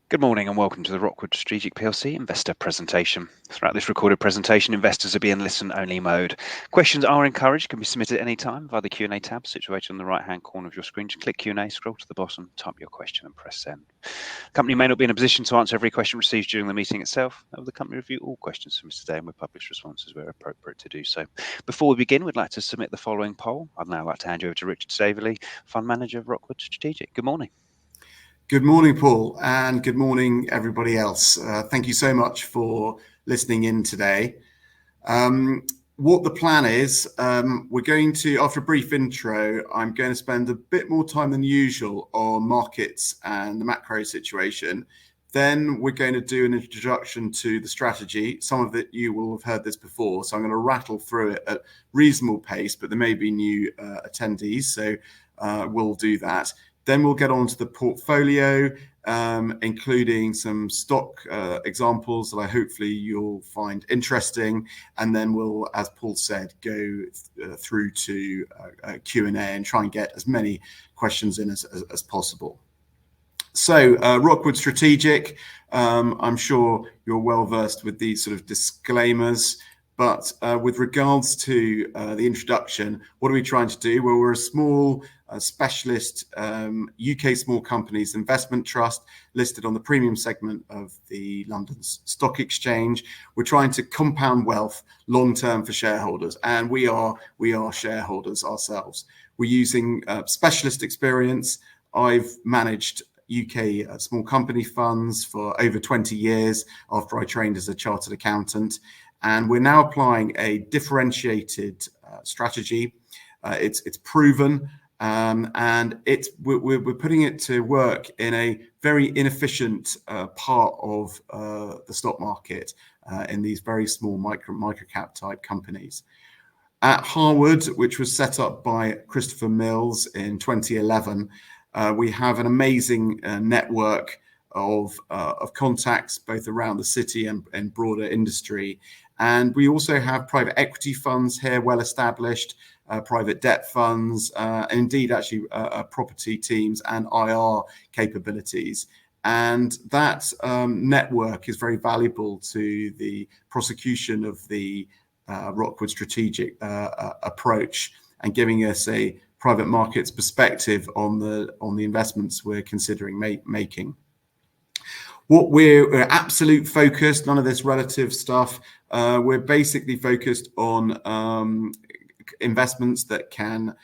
Good morning and welcome to the Rockwood Strategic PLC investor presentation. Throughout this recorded presentation, investors will be in listen-only mode. Questions are encouraged, can be submitted at any time via the Q&A tab situated on the right-hand corner of your screen. Just click Q&A, scroll to the bottom, type your question and press send. The company may not be in a position to answer every question received during the meeting itself. However, the company review all questions submitted today and will publish responses where appropriate to do so. Before we begin, we'd like to submit the following poll. I'd now like to hand you over to Richard Staveley, Fund Manager of Rockwood Strategic. Good morning. Good morning, Paul, and good morning, everybody else. Thank you so much for listening in today. What the plan is, we're going to, after a brief intro, I'm going to spend a bit more time than usual on markets and the macro situation. Then we're going to do an introduction to the strategy. Some of it you will have heard this before, so I'm going to rattle through it at reasonable pace, but there may be new attendees, so we'll do that. Then we'll get on to the portfolio, including some stock examples that hopefully you'll find interesting. And then we'll, as Paul said, go through to Q&A and try and get as many questions in as possible. So Rockwood Strategic, I'm sure you're well versed with these sort of disclaimers. But with regards to the introduction, what are we trying to do? Well, we're a small specialist UK small companies investment trust listed on the premium segment of the London Stock Exchange. We're trying to compound wealth long term for shareholders, and we are shareholders ourselves. We're using specialist experience. I've managed UK small company funds for over 20 years after I trained as a chartered accountant. And we're now applying a differentiated strategy. It's proven, and we're putting it to work in a very inefficient part of the stock market in these very small microcap type companies. At Harwood, which was set up by Christopher Mills in 2011, we have an amazing network of contacts both around the city and broader industry. And we also have private equity funds here, well established, private debt funds, and indeed actually property teams and IR capabilities. And that network is very valuable to the prosecution of the Rockwood Strategic approach and giving us a private markets perspective on the investments we're considering making. What we're absolute focused, none of this relative stuff. We're basically focused on investments that can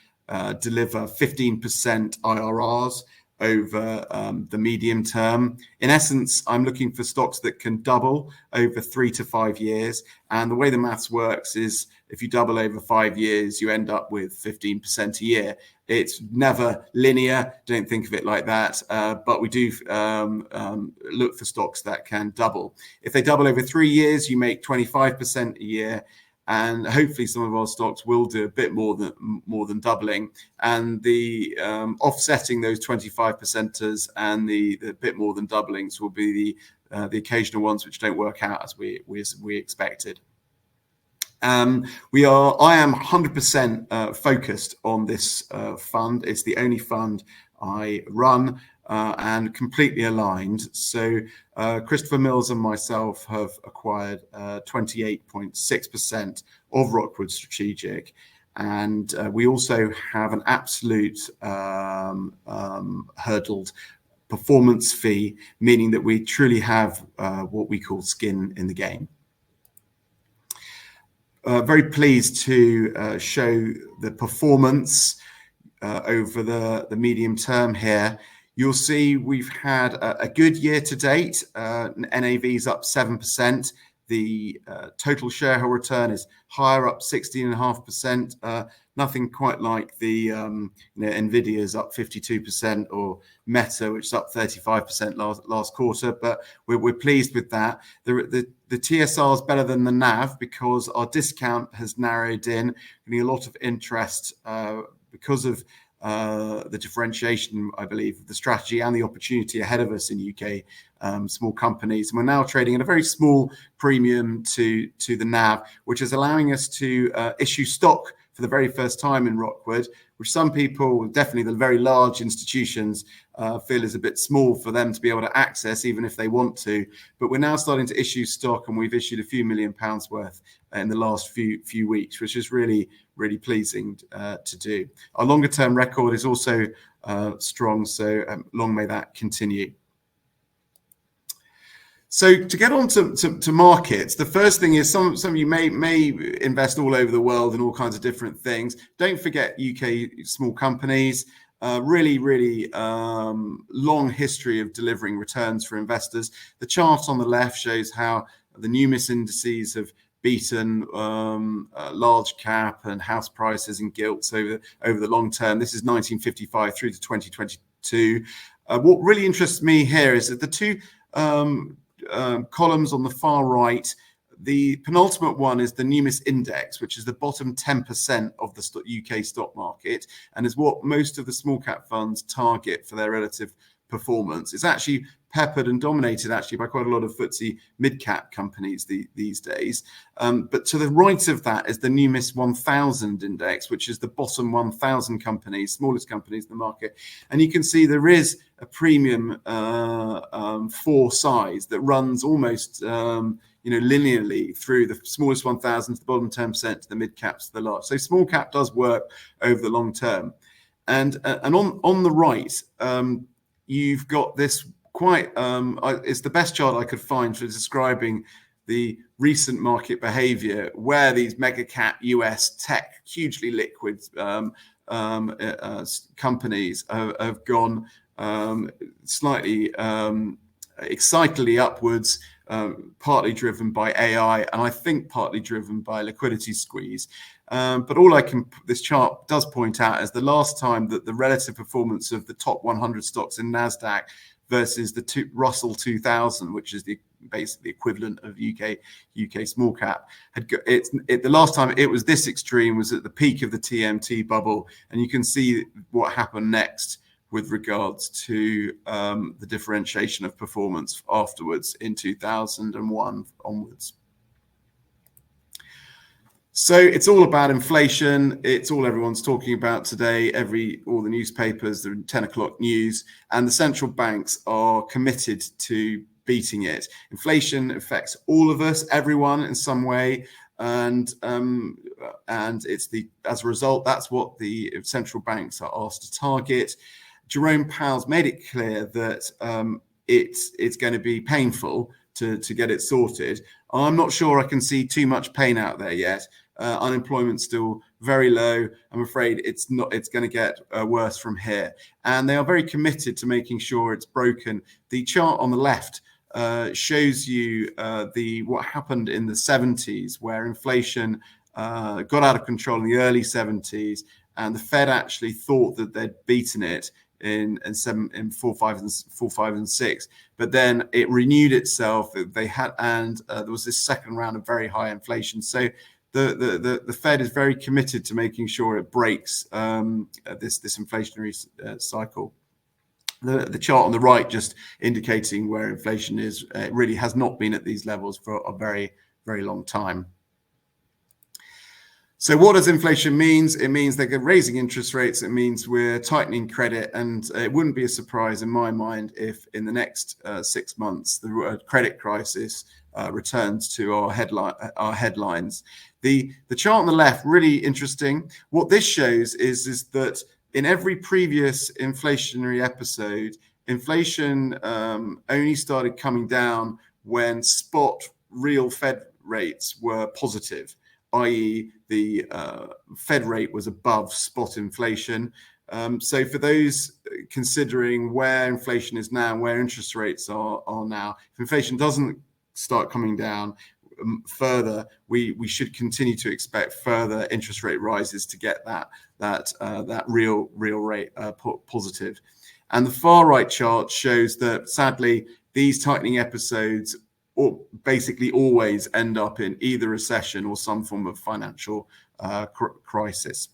deliver 15% IRRs over the medium term. In essence, I'm looking for stocks that can double over 3 to 5 years. And the way the maths works is if you double over 5 years, you end up with 15% a year. It's never linear. Don't think of it like that. But we do look for stocks that can double. If they double over 3 years, you make 25% a year. And hopefully some of our stocks will do a bit more than doubling. And the offsetting those 25%ers and the bit more than doublings will be the occasional ones which don't work out as we expected. I am 100% focused on this fund. It's the only fund I run and completely aligned. So Christopher Mills and myself have acquired 28.6% of Rockwood Strategic. And we also have an absolute hurdled performance fee, meaning that we truly have what we call skin in the game. Very pleased to show the performance over the medium term here. You'll see we've had a good year to date. NAV's up 7%. The total shareholder return is higher, up 16.5%. Nothing quite like the Nvidia's up 52% or Meta, which is up 35% last quarter. But we're pleased with that. The TSR is better than the NAV because our discount has narrowed in. Getting a lot of interest because of the differentiation, I believe, of the strategy and the opportunity ahead of us in UK small companies. And we're now trading at a very small premium to the NAV, which is allowing us to issue stock for the very first time in Rockwood, which some people, definitely the very large institutions, feel is a bit small for them to be able to access, even if they want to. But we're now starting to issue stock, and we've issued a few £1 million worth in the last few weeks, which is really pleasing to do. Our longer term record is also strong, so long may that continue. So to get on to markets, the first thing is some of you may invest all over the world in all kinds of different things. Don't forget UK small companies. Really long history of delivering returns for investors. The chart on the left shows how the Numis indices have beaten large cap and house prices and gilts over the long term. This is 1955 through to 2022. What really interests me here is that the two columns on the far right, the penultimate one is the Numis index, which is the bottom 10% of the UK stock market, and is what most of the small cap funds target for their relative performance. It's actually peppered and dominated actually by quite a lot of FTSE mid-cap companies these days. But to the right of that is the Numis 1000 index, which is the bottom 1000 companies, smallest companies in the market. And you can see there is a premium for size that runs almost linearly through the smallest 1000 to the bottom 10% to the mid caps to the large. So small cap does work over the long term. And on the right, you've got this quite, it's the best chart I could find for describing the recent market behavior, where these mega cap US tech, hugely liquid companies have gone slightly excitedly upwards, partly driven by AI, and I think partly driven by liquidity squeeze. But this chart does point out is the last time that the relative performance of the top 100 stocks in NASDAQ versus the Russell 2000, which is basically the equivalent of UK small cap, the last time it was this extreme was at the peak of the TMT bubble, and you can see what happened next with regards to the differentiation of performance afterwards in 2001 onwards. So it's all about inflation. It's all everyone's talking about today. All the newspapers, the 10 o'clock news, and the central banks are committed to beating it. Inflation affects all of us, everyone in some way, and it's as a result, that's what the central banks are asked to target. Jerome Powell's made it clear that it's going to be painful to get it sorted. I'm not sure I can see too much pain out there yet. Unemployment's still very low. I'm afraid it's going to get worse from here. And they are very committed to making sure it's broken. The chart on the left shows you what happened in the 70s, where inflation got out of control in the early 70s, and the Fed actually thought that they'd beaten it in 4, 5, and 6, but then it renewed itself. There was this second round of very high inflation. So the Fed is very committed to making sure it breaks this inflationary cycle. The chart on the right just indicating where inflation is. It really has not been at these levels for a very long time. So what does inflation mean? It means they're raising interest rates. It means we're tightening credit, and it wouldn't be a surprise in my mind if in the next 6 months the credit crisis returns to our headlines. The chart on the left, really interesting. What this shows is that in every previous inflationary episode, inflation only started coming down when spot real Fed rates were positive, i.e. the Fed rate was above spot inflation. So for those considering where inflation is now, where interest rates are now, if inflation doesn't start coming down further, we should continue to expect further interest rate rises to get that real rate positive. And the far right chart shows that sadly these tightening episodes basically always end up in either recession or some form of financial crisis.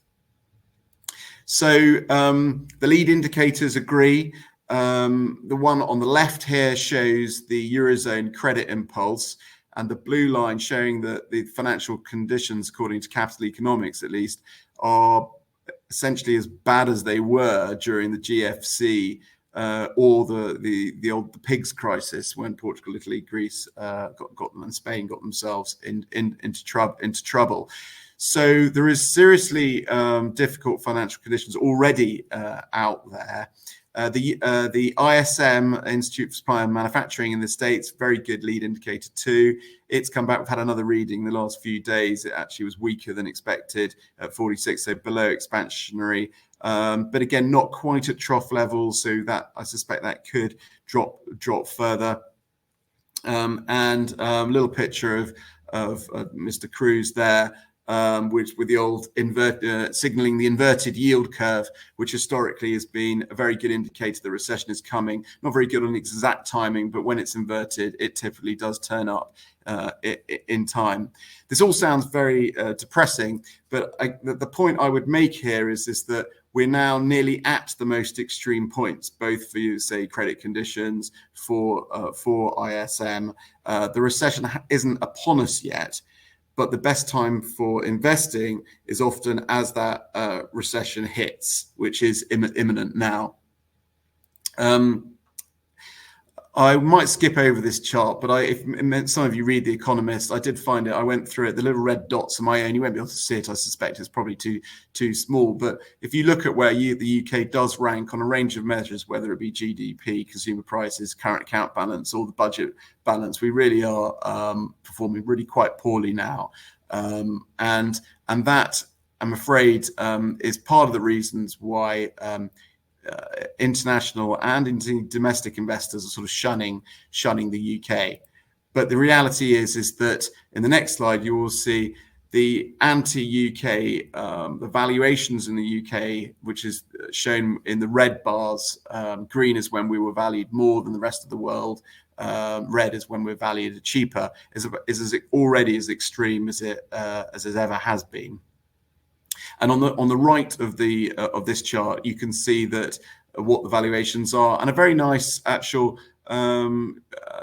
So the lead indicators agree. The one on the left here shows the Eurozone credit impulse, and the blue line showing that the financial conditions, according to Capital Economics at least, are essentially as bad as they were during the GFC or the old pigs crisis, when Portugal, Italy, Greece got them, and Spain got themselves into trouble. So there is seriously difficult financial conditions already out there. The ISM, Institute for Supply and Manufacturing in the States, very good lead indicator too. It's come back. We've had another reading the last few days. It actually was weaker than expected at 46, so below expansionary. But again, not quite at trough levels, so that I suspect that could drop further. And little picture of Mr. Cruz there, which with the old signaling the inverted yield curve, which historically has been a very good indicator the recession is coming. Not very good on exact timing, but when it's inverted, it typically does turn up in time. This all sounds very depressing, but the point I would make here is that we're now nearly at the most extreme points, both for, say, credit conditions, for ISM. The recession isn't upon us yet, but the best time for investing is often as that recession hits, which is imminent now. I might skip over this chart, but if some of you read The Economist, I did find it. I went through it. The little red dots on my own, you won't be able to see it. I suspect it's probably too small. But if you look at where the UK does rank on a range of measures, whether it be GDP, consumer prices, current account balance, or the budget balance, we really are performing really quite poorly now. And that, I'm afraid, is part of the reasons why international and indeed domestic investors are sort of shunning the UK. But the reality is that in the next slide you will see the anti-UK, the valuations in the UK, which is shown in the red bars. Green is when we were valued more than the rest of the world. Red is when we're valued cheaper. Is already as extreme as it ever has been. And on the right of this chart, you can see that what the valuations are, and a very nice actual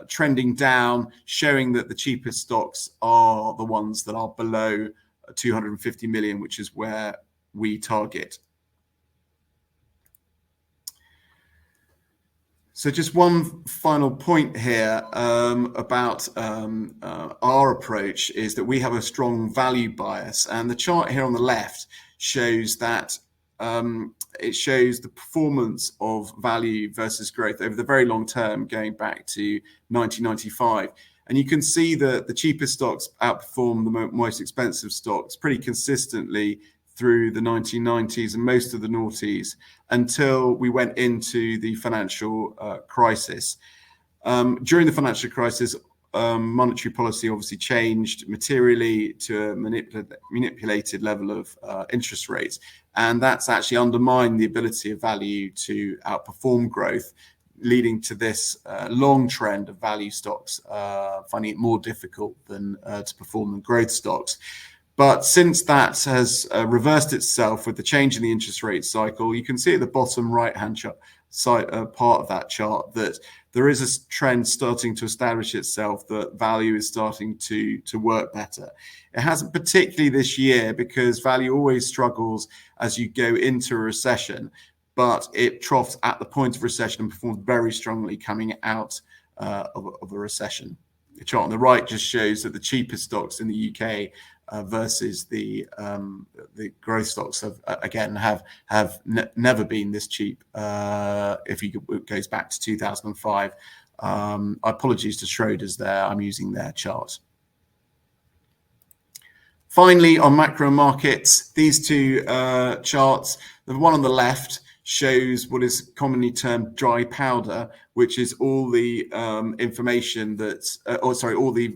trending down, showing that the cheapest stocks are the ones that are below 250 million, which is where we target. So just one final point here about our approach is that we have a strong value bias, and the chart here on the left shows that it shows the performance of value versus growth over the very long term, going back to 1995. And you can see that the cheapest stocks outperform the most expensive stocks pretty consistently through the 1990s and most of the noughties, until we went into the financial crisis. During the financial crisis, monetary policy obviously changed materially to a manipulated level of interest rates, and that's actually undermined the ability of value to outperform growth, leading to this long trend of value stocks finding it more difficult than to perform than growth stocks. But since that has reversed itself with the change in the interest rate cycle, you can see at the bottom right-hand part of that chart that there is a trend starting to establish itself that value is starting to work better. It hasn't particularly this year, because value always struggles as you go into a recession, but it troughs at the point of recession and performs very strongly coming out of a recession. The chart on the right just shows that the cheapest stocks in the UK versus the growth stocks have never been this cheap. If it goes back to 2005, apologies to Schroders there. I'm using their chart. Finally, on macro markets, these two charts. The one on the left shows what is commonly termed dry powder, which is all the information that's, all the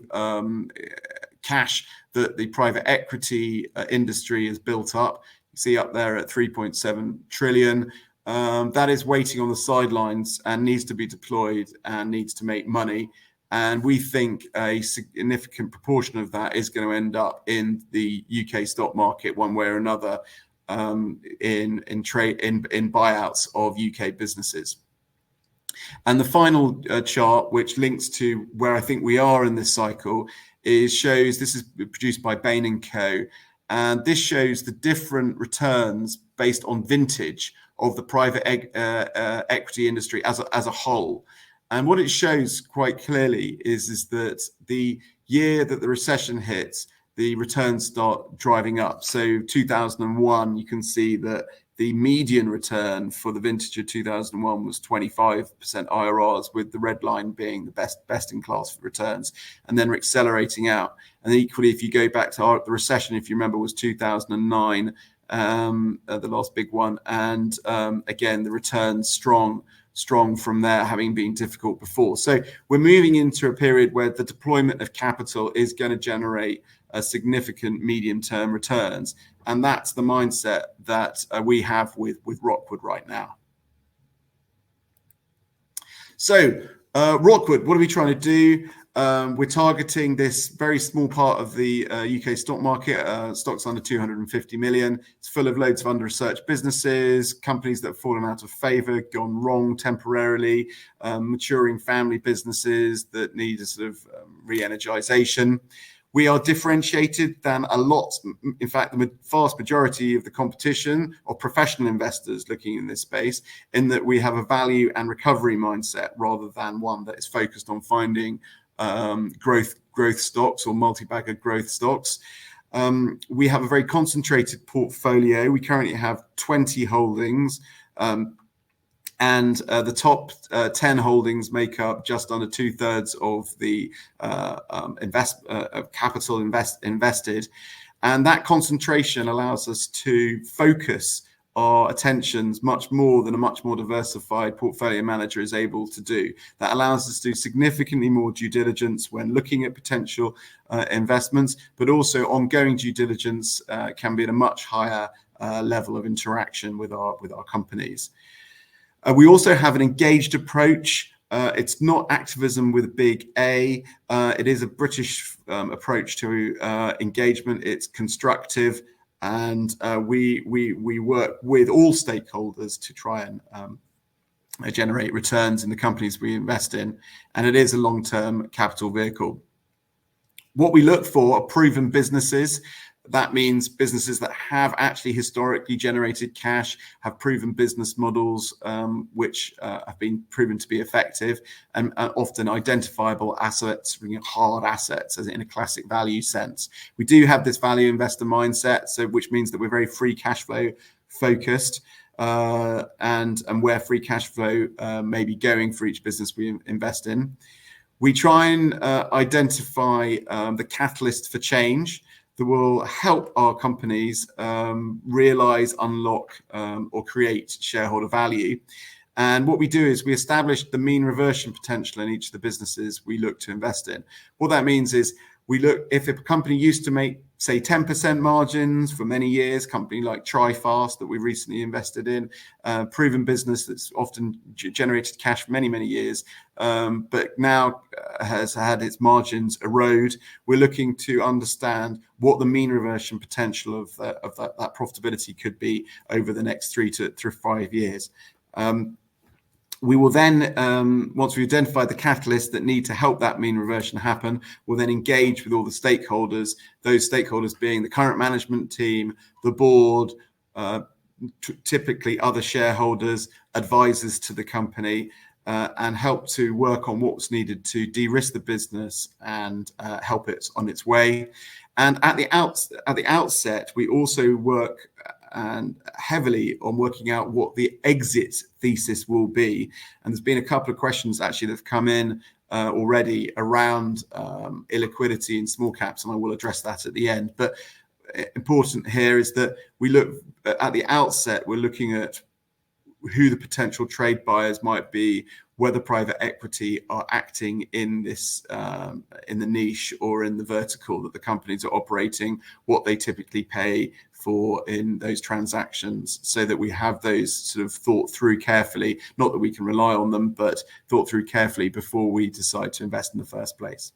cash that the private equity industry has built up. You see up there at 3.7 trillion. That is waiting on the sidelines and needs to be deployed and needs to make money. And we think a significant proportion of that is going to end up in the UK stock market one way or another, in buyouts of UK businesses. And the final chart, which links to where I think we are in this cycle, shows, this is produced by Bain & Co. And this shows the different returns based on vintage of the private equity industry as a whole. And what it shows quite clearly is that the year that the recession hits, the returns start driving up. So 2001, you can see that the median return for the vintage of 2001 was 25% IRRs, with the red line being the best in class for returns, and then we're accelerating out. And equally, if you go back to the recession, if you remember, was 2009, the last big one, and again the returns strong from there, having been difficult before. So we're moving into a period where the deployment of capital is going to generate a significant medium-term returns, and that's the mindset that we have with Rockwood right now. So Rockwood, what are we trying to do? We're targeting this very small part of the UK stock market. Stocks under 250 million. It's full of loads of under-researched businesses, companies that have fallen out of favor, gone wrong temporarily, maturing family businesses that need a sort of re-energization. We are differentiated than a lot, in fact, the vast majority of the competition or professional investors looking in this space, in that we have a value and recovery mindset rather than one that is focused on finding growth stocks or multi-bagger growth stocks. We have a very concentrated portfolio. We currently have 20 holdings, and the top 10 holdings make up just under 2/3 of the capital invested. And that concentration allows us to focus our attentions much more than a much more diversified portfolio manager is able to do. That allows us to do significantly more due diligence when looking at potential investments, but also ongoing due diligence can be at a much higher level of interaction with our companies. We also have an engaged approach. It's not activism with a big A. It is a British approach to engagement. It's constructive, and we work with all stakeholders to try and generate returns in the companies we invest in, and it is a long-term capital vehicle. What we look for are proven businesses. That means businesses that have actually historically generated cash, have proven business models which have been proven to be effective, and often identifiable assets, hard assets, as in a classic value sense. We do have this value investor mindset, so which means that we're very free cash flow focused, and where free cash flow may be going for each business we invest in. We try and identify the catalyst for change that will help our companies realize, unlock, or create shareholder value. And what we do is we establish the mean reversion potential in each of the businesses we look to invest in. What that means is we look, if a company used to make, say, 10% margins for many years, company like TriFast that we recently invested in, proven business that's often generated cash for many, many years, but now has had its margins erode. We're looking to understand what the mean reversion potential of that profitability could be over the next 3 to 5 years. We will then, once we've identified the catalysts that need to help that mean reversion happen, we'll then engage with all the stakeholders, those stakeholders being the current management team, the board, typically other shareholders, advisors to the company, and help to work on what's needed to de-risk the business and help it on its way. And at the outset, we also work and heavily on working out what the exit thesis will be. And there's been a couple of questions actually that have come in already around illiquidity in small caps, and I will address that at the end. But important here is that we look at the outset, we're looking at who the potential trade buyers might be, whether private equity are acting in this in the niche or in the vertical that the companies are operating, what they typically pay for in those transactions, so that we have those sort of thought through carefully, not that we can rely on them, but thought through carefully before we decide to invest in the first place.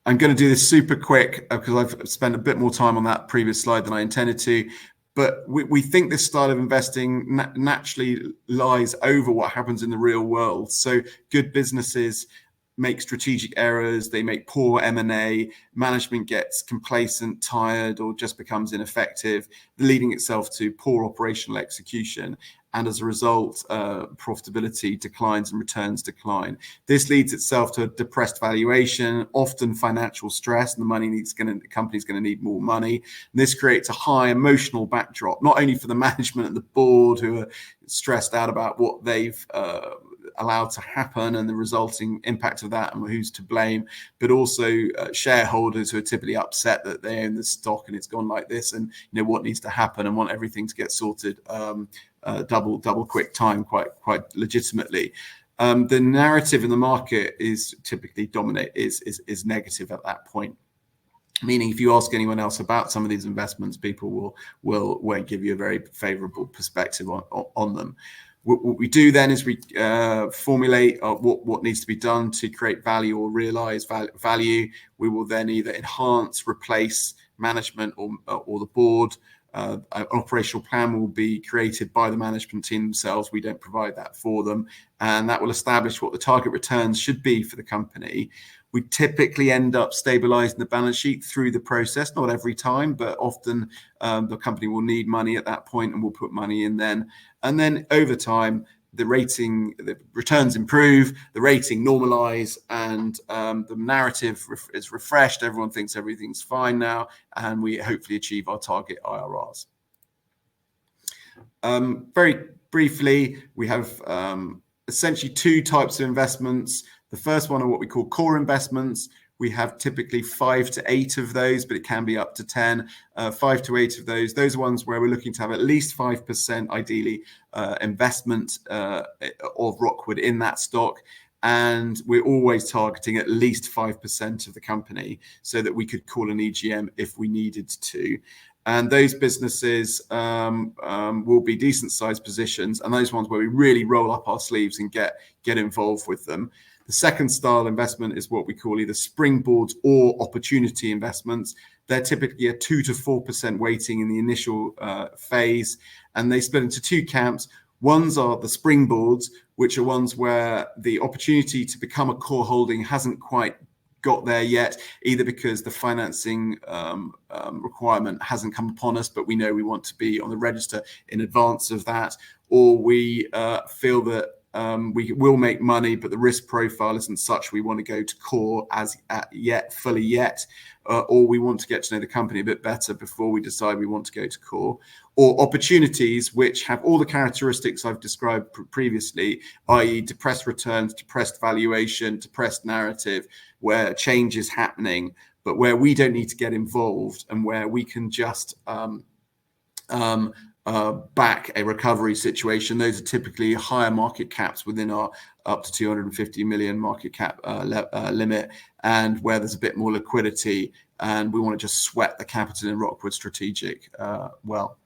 I'm going to do this super quick because I've spent a bit more time on that previous slide than I intended to. But we think this style of investing naturally lies over what happens in the real world. So good businesses make strategic errors, they make poor M&A, management gets complacent, tired, or just becomes ineffective, leading itself to poor operational execution. And as a result, profitability declines and returns decline. This leads itself to a depressed valuation, often financial stress, and the company's going to need more money. And this creates a high emotional backdrop, not only for the management and the board, who are stressed out about what they've allowed to happen and the resulting impact of that and who's to blame, but also shareholders who are typically upset that they own the stock and it's gone like this, and what needs to happen, and want everything to get sorted double quick time, quite legitimately. The narrative in the market is typically is negative at that point. Meaning, if you ask anyone else about some of these investments, people won't give you a very favourable perspective on them. What we do then is we formulate what needs to be done to create value or realise value. We will then either enhance, replace management or the board. An operational plan will be created by the management team themselves. We don't provide that for them, and that will establish what the target returns should be for the company. We typically end up stabilizing the balance sheet through the process, not every time, but often the company will need money at that point, and we'll put money in then. And then over time, the returns improve, the rating normalize, and the narrative is refreshed. Everyone thinks everything's fine now, and we hopefully achieve our target IRRs. Very briefly, we have essentially two types of investments. The first one are what we call core investments. We have typically 5 to 8 of those, but it can be up to 10. 5 to 8 of those. Those are ones where we're looking to have at least 5%, ideally, investment of Rockwood in that stock. And we're always targeting at least 5% of the company so that we could call an EGM if we needed to. And those businesses will be decent sized positions, and those ones where we really roll up our sleeves and get involved with them. The second style investment is what we call either springboards or opportunity investments. They're typically a 2 to 4% weighting in the initial phase, and they split into two camps. Ones are the springboards, which are ones where the opportunity to become a core holding hasn't quite got there yet, either because the financing requirement hasn't come upon us, but we know we want to be on the register in advance of that, or we feel that we will make money, but the risk profile isn't such we want to go to core fully yet, or we want to get to know the company a bit better before we decide we want to go to core. Or opportunities which have all the characteristics I've described previously, i.e. depressed returns, depressed valuation, depressed narrative, where change is happening, but where we don't need to get involved and where we can just back a recovery situation. Those are typically higher market caps within our up to 250 million market cap limit, and where there's a bit more liquidity, and we want to just sweat the capital in Rockwood Strategic well.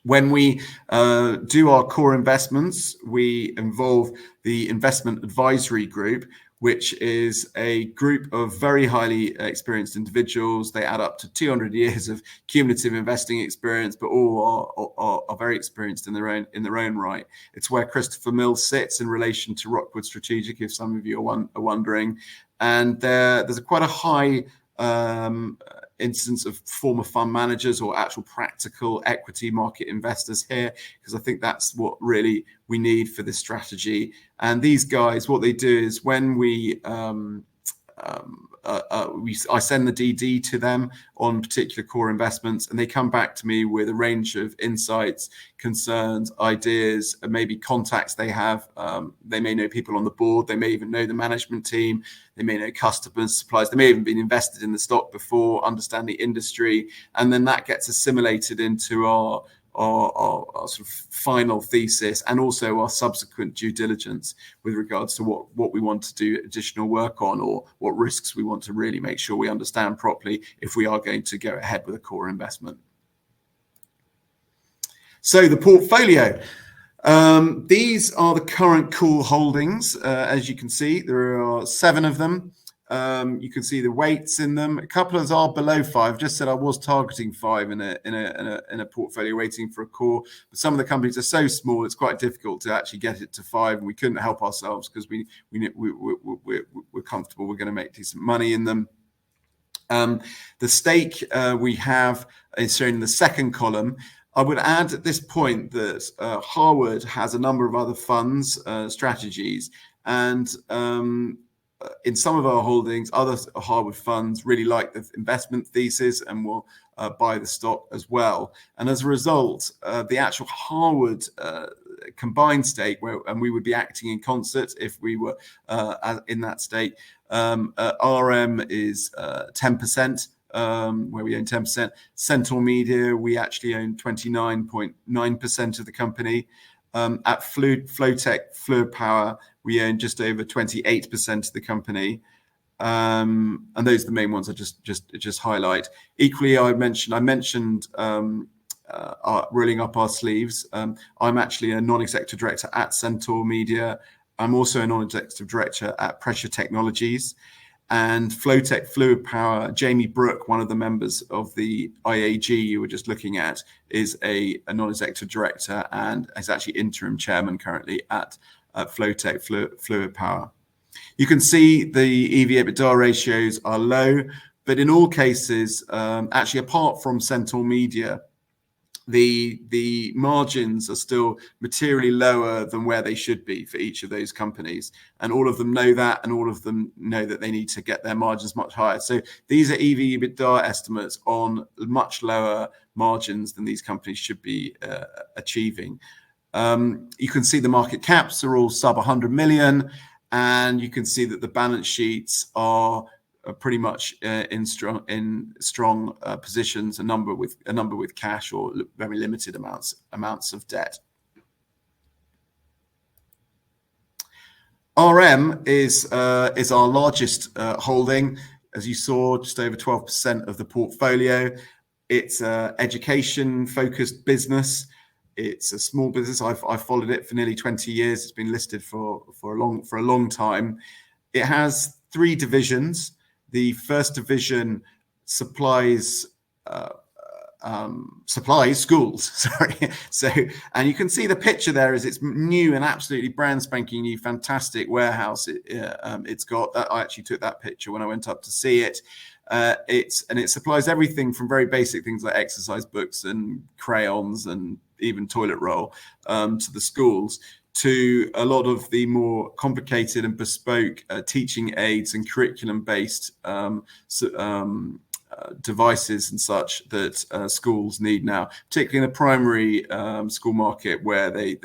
When we do our core investments, we involve the investment advisory group, which is a group of very highly experienced individuals. They add up to 200 years of cumulative investing experience, but all are very experienced in their own right. It's where Christopher Mills sits in relation to Rockwood Strategic, if some of you are wondering. And there's quite a high instance of former fund managers or actual practical equity market investors here, because I think that's what really we need for this strategy. And these guys, what they do is when I send the DD to them on particular core investments, and they come back to me with a range of insights, concerns, ideas, and maybe contacts they have. They may know people on the board, they may even know the management team, they may know customers, suppliers, they may even been invested in the stock before, understand the industry, and then that gets assimilated into our sort of final thesis, and also our subsequent due diligence with regards to what we want to do additional work on, or what risks we want to really make sure we understand properly if we are going to go ahead with a core investment. So the portfolio. These are the current core holdings. As you can see, there are 7 of them. You can see the weights in them. A couple of us are below 5. Just said I was targeting 5 in a portfolio weighting for a core, but some of the companies are so small it's quite difficult to actually get it to 5, and we couldn't help ourselves because we're comfortable we're going to make decent money in them. The stake we have is shown in the second column. I would add at this point that Harwood has a number of other funds, strategies, and in some of our holdings, other Harwood funds really like the investment thesis and will buy the stock as well. And as a result, the actual Harwood combined stake, and we would be acting in concert if we were in that stake. RM is 10%, where we own 10%. Centaur Media, we actually own 29.9% of the company. At Flowtech Fluid Power, we own just over 28% of the company. And those are the main ones I just highlight. Equally, I mentioned rolling up our sleeves. I'm actually a non-executive director at Centaur Media. I'm also a non-executive director at Pressure Technologies. And Flowtech Fluid Power, Jamie Brooke, one of the members of the IAG you were just looking at, is a non-executive director and is actually interim chairman currently at Flowtech Fluid Power. You can see the EV/EBITDA ratios are low, but in all cases, actually apart from Centaur Media, the margins are still materially lower than where they should be for each of those companies, and all of them know that, and all of them know that they need to get their margins much higher. So these are EV/EBITDA estimates on much lower margins than these companies should be achieving. You can see the market caps are all sub 100 million, and you can see that the balance sheets are pretty much in strong positions, a number with cash or very limited amounts of debt. RM is our largest holding, as you saw, just over 12% of the portfolio. It's an education-focused business. It's a small business. I've followed it for nearly 20 years. It's been listed for a long time. It has 3 divisions. The first division supplies schools. Sorry. And you can see the picture there is it's new and absolutely brand spanking new, fantastic warehouse. It's got that. I actually took that picture when I went up to see it. It supplies everything from very basic things like exercise books and crayons and even toilet roll to the schools, to a lot of the more complicated and bespoke teaching aids and curriculum-based devices and such that schools need now, particularly in the primary school market, where they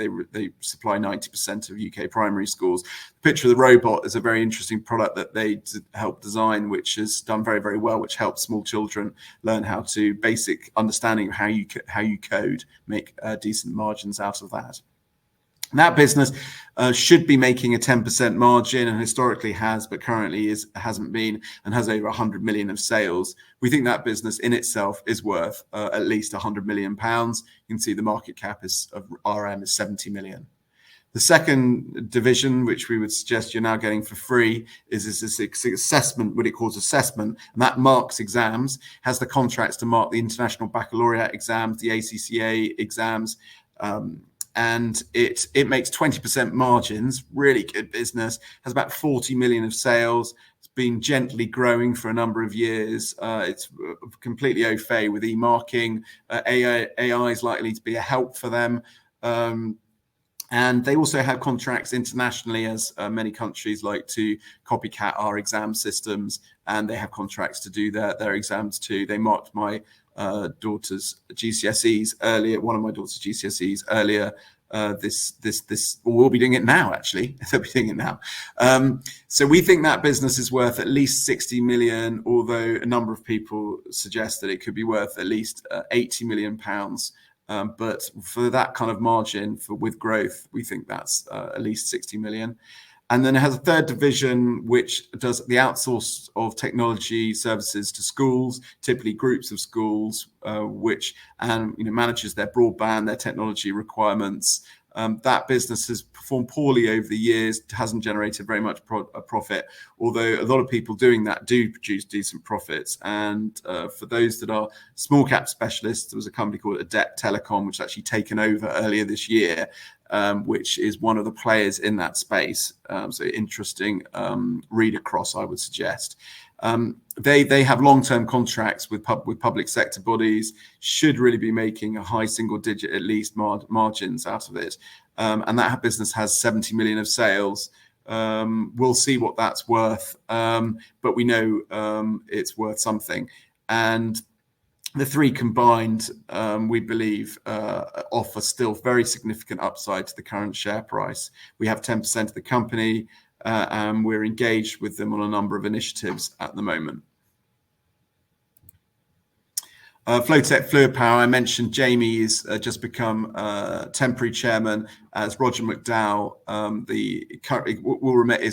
supply 90% of UK primary schools. The picture of the robot is a very interesting product that they helped design, which has done very, very well, which helps small children learn how to basic understanding of how you code, make decent margins out of that. And that business should be making a 10% margin, and historically has, but currently hasn't been, and has over 100 million of sales. We think that business in itself is worth at least 100 million pounds. You can see the market cap of RM is 70 million. The second division, which we would suggest you're now getting for free, is this assessment, what it calls assessment, and that marks exams, has the contracts to mark the International Baccalaureate exams, the ACCA exams, and it makes 20% margins, really good business, has about 40 million of sales. It's been gently growing for a number of years. It's completely au fait with e-marking. AI is likely to be a help for them. And they also have contracts internationally, as many countries like to copycat our exam systems, and they have contracts to do their exams too. They marked my daughter's GCSEs earlier, one of my daughter's GCSEs earlier we'll be doing it now, actually. They'll be doing it now. So we think that business is worth at least 60 million, although a number of people suggest that it could be worth at least 80 million pounds. But for that kind of margin with growth, we think that's at least 60 million. And then it has a third division, which does the outsource of technology services to schools, typically groups of schools, which manages their broadband, their technology requirements, That business has performed poorly over the years, hasn't generated very much profit, although a lot of people doing that do produce decent profits. And for those that are small cap specialists, there was a company called Adept Telecom, which actually taken over earlier this year, which is one of the players in that space. So interesting read across, I would suggest. They have long-term contracts with public sector bodies, should really be making a high single digit at least margins out of it. And that business has 70 million of sales. We'll see what that's worth, but we know it's worth something. And the three combined, we believe, offer still very significant upside to the current share price. We have 10% of the company, and we're engaged with them on a number of initiatives at the moment. Flowtech Fluid Power, I mentioned Jamie's just become temporary chairman, as Roger McDowell,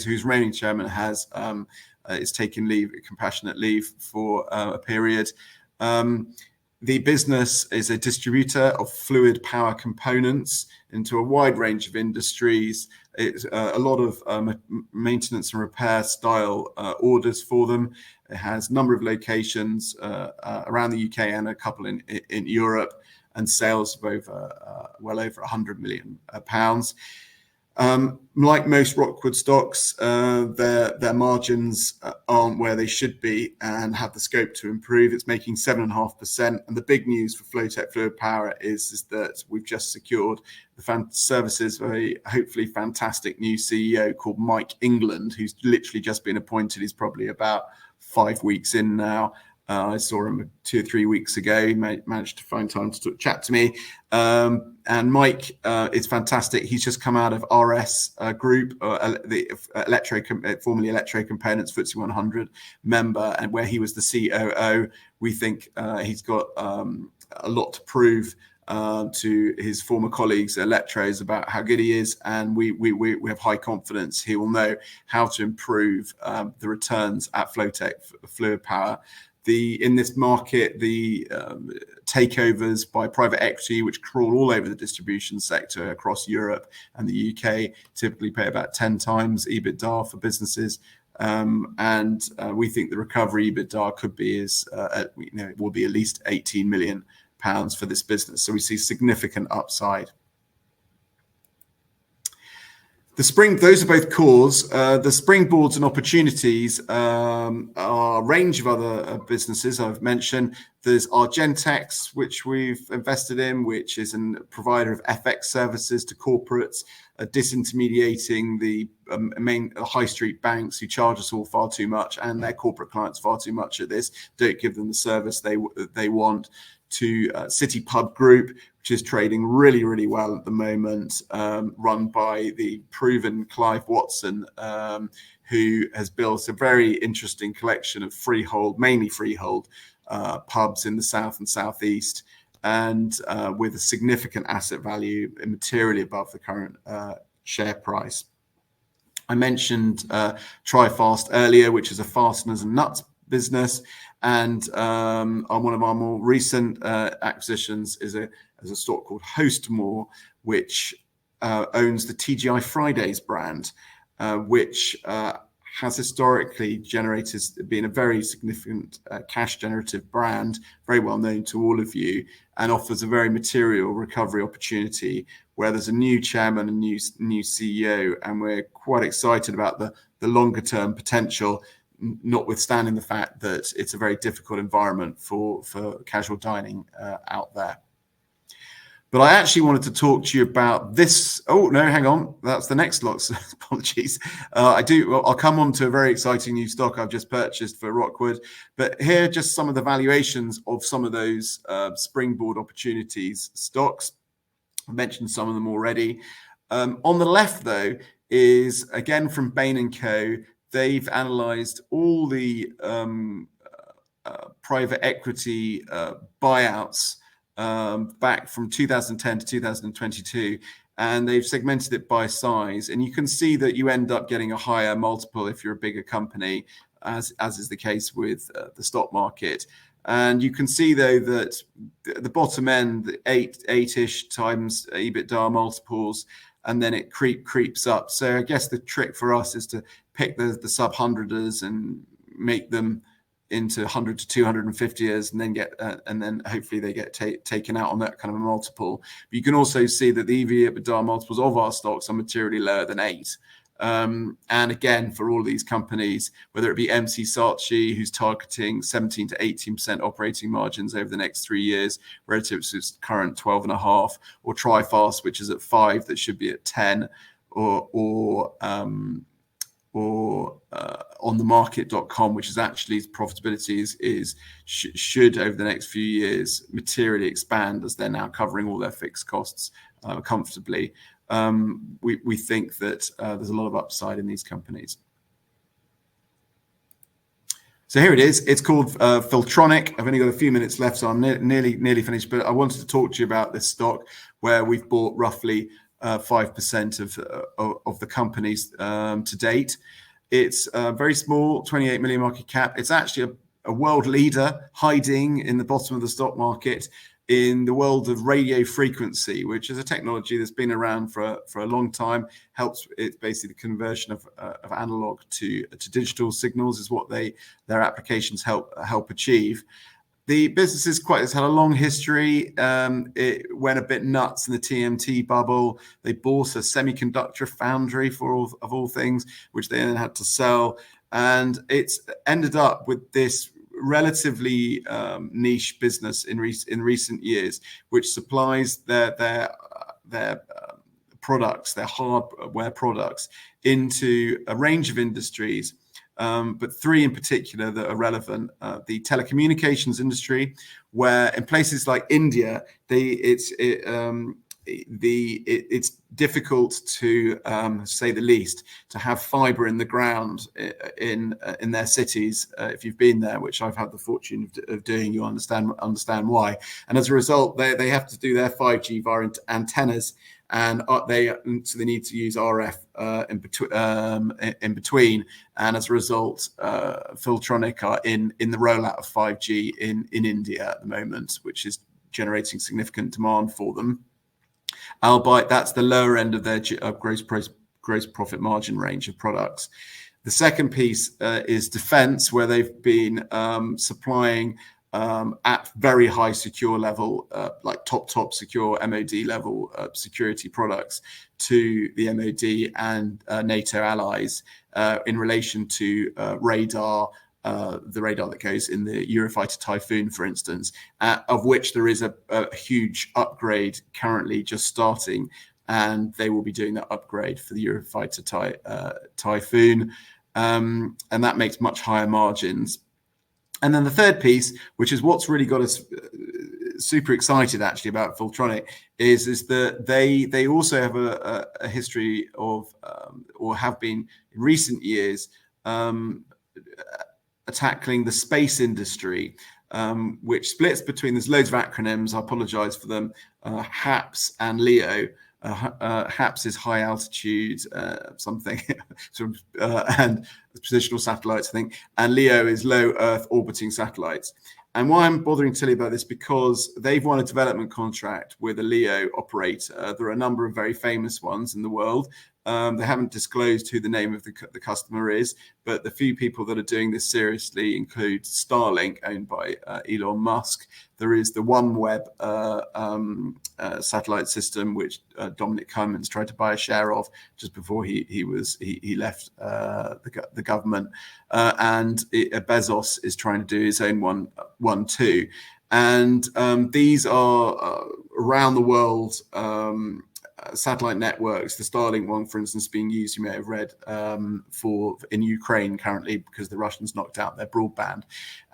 who's reigning chairman, is taking leave, compassionate leave for a period. The business is a distributor of fluid power components into a wide range of industries. It's a lot of maintenance and repair style orders for them. It has a number of locations around the UK and a couple in Europe, and sales of well over 100 million pounds. Like most Rockwood stocks, their margins aren't where they should be and have the scope to improve. It's making 7.5%. And the big news for Flowtech Fluid Power is that we've just secured the services of a hopefully fantastic new CEO called Mike England, who's literally just been appointed. He's probably about 5 weeks in now. I saw him 2 or 3 weeks ago. He managed to find time to chat to me. And Mike is fantastic. He's just come out of RS Group, the formerly Electro Components FTSE 100 member, and where he was the COO. We think he's got a lot to prove to his former colleagues at Electros about how good he is, and we have high confidence he will know how to improve the returns at Flowtech Fluid Power. In this market, the takeovers by private equity, which crawl all over the distribution sector across Europe and the UK, typically pay about 10 times EBITDA for businesses. And we think the recovery EBITDA could be it will be at least 18 million pounds for this business. So we see significant upside. Those are both cores. The springboards and opportunities are a range of other businesses I've mentioned. There's Argentex, which we've invested in, which is a provider of FX services to corporates, disintermediating the main high street banks who charge us all far too much and their corporate clients far too much at this, don't give them the service they want. To City Pub Group, which is trading really, really well at the moment, run by the proven Clive Watson, who has built a very interesting collection of mainly freehold pubs in the south and southeast, and with a significant asset value materially above the current share price. I mentioned TriFast earlier, which is a fasteners and nuts business, and one of our more recent acquisitions is a stock called Hostmore, which owns the TGI Fridays brand, which has historically been a very significant cash generative brand, very well known to all of you, and offers a very material recovery opportunity where there's a new chairman and new CEO, and we're quite excited about the longer term potential, notwithstanding the fact that it's a very difficult environment for casual dining out there. But I actually wanted to talk to you about this. Oh, no, hang on. That's the next lot. Apologies. I'll come on to a very exciting new stock I've just purchased for Rockwood. But here are just some of the valuations of some of those springboard opportunities stocks. I mentioned some of them already. On the left, though, is again from Bain & Co. They've analysed all the private equity buyouts back from 2010 to 2022, and they've segmented it by size. And you can see that you end up getting a higher multiple if you're a bigger company, as is the case with the stock market. And you can see though that the bottom end, the eight-ish times EBITDA multiples, and then it creeps up. So I guess the trick for us is to pick the sub hundreders and make them into 100 to 250ers, and then and then hopefully they get taken out on that kind of a multiple. But you can also see that the EV/EBITDA multiples of our stocks are materially lower than 8. And again, for all of these companies, whether it be MC Saatchi, who's targeting 17 to 18% operating margins over the next 3 years, relative to its current 12.5, or Trifast, which is at 5, that should be at 10, or onthemarket.com, which is actually profitability should over the next few years materially expand, as they're now covering all their fixed costs comfortably. We think that there's a lot of upside in these companies. So here it is. It's called Filtronic. I've only got a few minutes left, so I'm nearly finished. But I wanted to talk to you about this stock, where we've bought roughly 5% of the companies to date. It's very small, 28 million market cap. It's actually a world leader hiding in the bottom of the stock market in the world of radio frequency, which is a technology that's been around for a long time. It's basically the conversion of analog to digital signals is what their applications help achieve. The business has had a long history. It went a bit nuts in the TMT bubble. They bought a semiconductor foundry of all things, which they then had to sell. And it's ended up with this relatively niche business in recent years, which supplies their products, their hardware products, into a range of industries. But 3 in particular that are relevant: the telecommunications industry, where in places like India, it's difficult, to say the least, to have fiber in the ground in their cities. If you've been there, which I've had the fortune of doing, you understand why. And as a result, they have to do their 5G via antennas, and they need to use RF in between. And as a result, Filtronic are in the rollout of 5G in India at the moment, which is generating significant demand for them. Albeit that's the lower end of their gross profit margin range of products. The second piece is defense, where they've been supplying at very high secure level, like top secure MOD level security products to the MOD and NATO allies in relation to radar. The radar that goes in the Eurofighter Typhoon, for instance, of which there is a huge upgrade currently just starting, and they will be doing that upgrade for the Eurofighter Typhoon, and that makes much higher margins. And then the third piece, which is what's really got us super excited actually about Filtronic, is that they also have a history of, or have been in recent years, tackling the space industry, which splits between, there's loads of acronyms, I apologize for them, HAPS and LEO. HAPS is high altitude something, and positional satellites, I think, and LEO is low Earth orbiting satellites. And why I'm bothering to tell you about this, because they've won a development contract with a LEO operator. There are a number of very famous ones in the world. They haven't disclosed who the name of the customer is, but the few people that are doing this seriously include Starlink, owned by Elon Musk. There is the OneWeb satellite system, which Dominic Cummings tried to buy a share of just before he left the government, and Bezos is trying to do his own one too. And these are around the world. Satellite networks. The Starlink one, for instance, being used, you may have read, in Ukraine currently, because the Russians knocked out their broadband.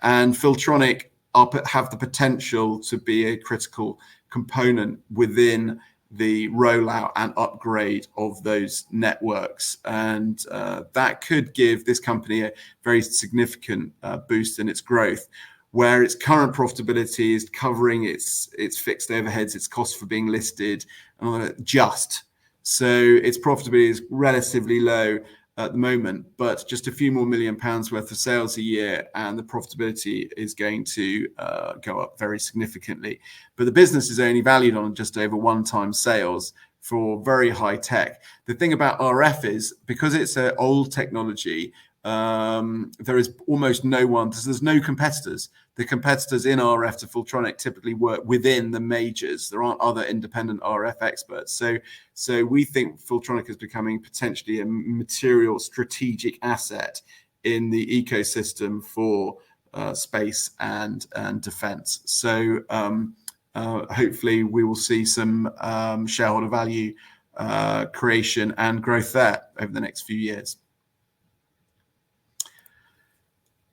And Filtronic have the potential to be a critical component within the rollout and upgrade of those networks. And that could give this company a very significant boost in its growth, where its current profitability is covering its fixed overheads, its cost for being listed, so its profitability is relatively low. at the moment, but just a few more £1 million worth of sales a year, and the profitability is going to go up very significantly. But the business is only valued on just over 1x sales for very high tech. The thing about RF is, because it's an old technology, there is almost no one, there's no competitors. The competitors in RF to Filtronic typically work within the majors. There aren't other independent RF experts. So we think Filtronic is becoming potentially a material strategic asset in the ecosystem for space and defense. So hopefully we will see some shareholder value creation and growth there over the next few years.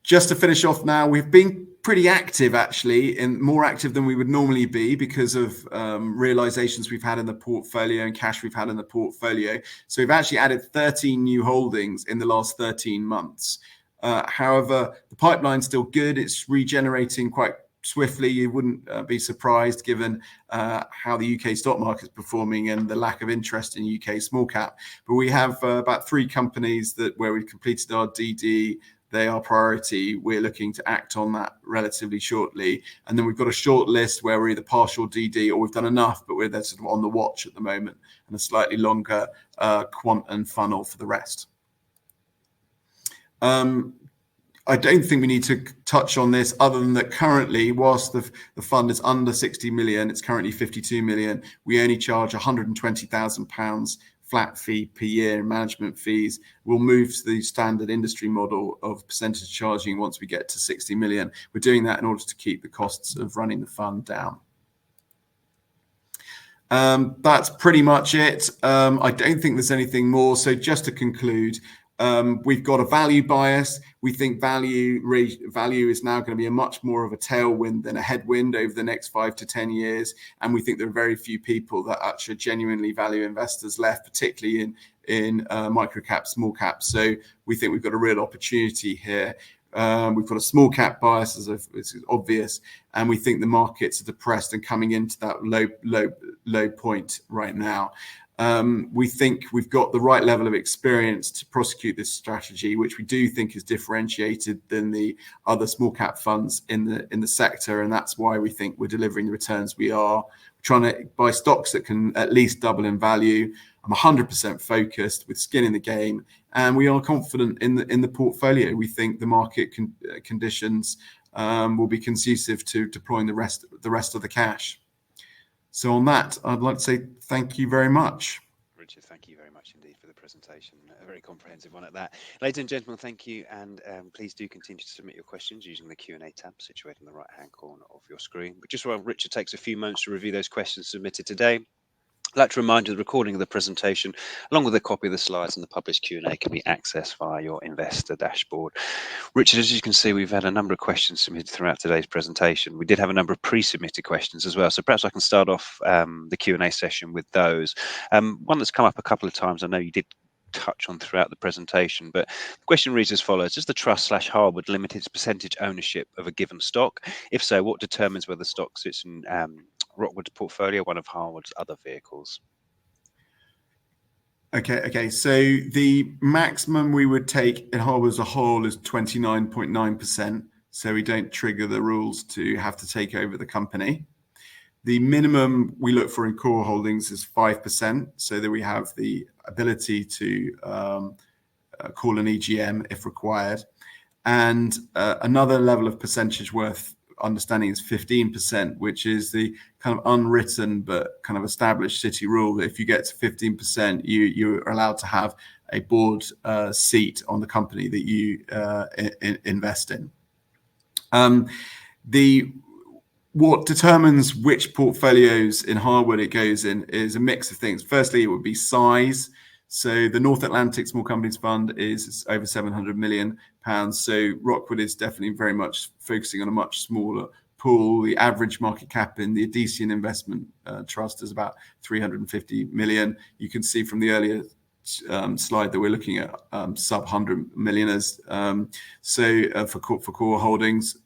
Just to finish off now, we've been pretty active, actually, and more active than we would normally be because of realizations we've had in the portfolio and cash we've had in the portfolio. So we've actually added 13 new holdings in the last 13 months. However, the pipeline's still good. It's regenerating quite swiftly. You wouldn't be surprised given how the UK stock market is performing and the lack of interest in UK small cap. But we have about 3 companies where we've completed our DD. They are priority. We're looking to act on that relatively shortly. And then we've got a short list where we're either partial DD or we've done enough, but we're there sort of on the watch at the moment, and a slightly longer quant and funnel for the rest. I don't think we need to touch on this other than that currently, whilst the fund is under 60 million, it's currently 52 million. We only charge £120,000 flat fee per year in management fees. We'll move to the standard industry model of percentage charging once we get to 60 million. We're doing that in order to keep the costs of running the fund down. That's pretty much it. I don't think there's anything more. So just to conclude, we've got a value bias. We think value is now going to be a much more of a tailwind than a headwind over the next 5 to 10 years. And we think there are very few people that actually genuinely value investors left, particularly in micro cap, small cap. So we think we've got a real opportunity here. We've got a small cap bias, as it's obvious, and we think the markets are depressed and coming into that low point right now. We think we've got the right level of experience to prosecute this strategy, which we do think is differentiated than the other small cap funds in the sector, and that's why we think we're delivering the returns we are. We're trying to buy stocks that can at least double in value. I'm 100% focused with skin in the game, and we are confident in the portfolio. We think the market conditions will be conducive to deploying the rest of the cash. So on that, I'd like to say thank you very much. Richard, thank you very much indeed for the presentation. A very comprehensive one at that. Ladies and gentlemen, thank you. And please do continue to submit your questions using the Q&A tab situated in the right-hand corner of your screen. But just while Richard takes a few moments to review those questions submitted today, I'd like to remind you the recording of the presentation, along with a copy of the slides and the published Q&A, can be accessed via your investor dashboard. Richard, as you can see, we've had a number of questions submitted throughout today's presentation. We did have a number of pre-submitted questions as well, so perhaps I can start off the Q&A session with those. One that's come up a couple of times, I know you did touch on throughout the presentation, but the question reads as follows: does the trust/Harwood limit its percentage ownership of a given stock? If so, what determines whether stock sits in Rockwood's portfolio, one of Harwood's other vehicles? Okay. So the maximum we would take in Harwood as a whole is 29.9%. So we don't trigger the rules to have to take over the company. The minimum we look for in core holdings is 5%, so that we have the ability to call an EGM if required. And another level of percentage worth understanding is 15%, which is the kind of unwritten but kind of established city rule that if you get to 15%, you're allowed to have a board seat on the company that you invest in. What determines which portfolios in Harwood it goes in is a mix of things. Firstly, it would be size. So the North Atlantic Small Companies Fund is over £700 million. So Rockwood is definitely very much focusing on a much smaller pool. The average market cap in the Odyssean Investment Trust is about 350 million. You can see from the earlier slide that we're looking at sub 100 millionaires. For core holdings,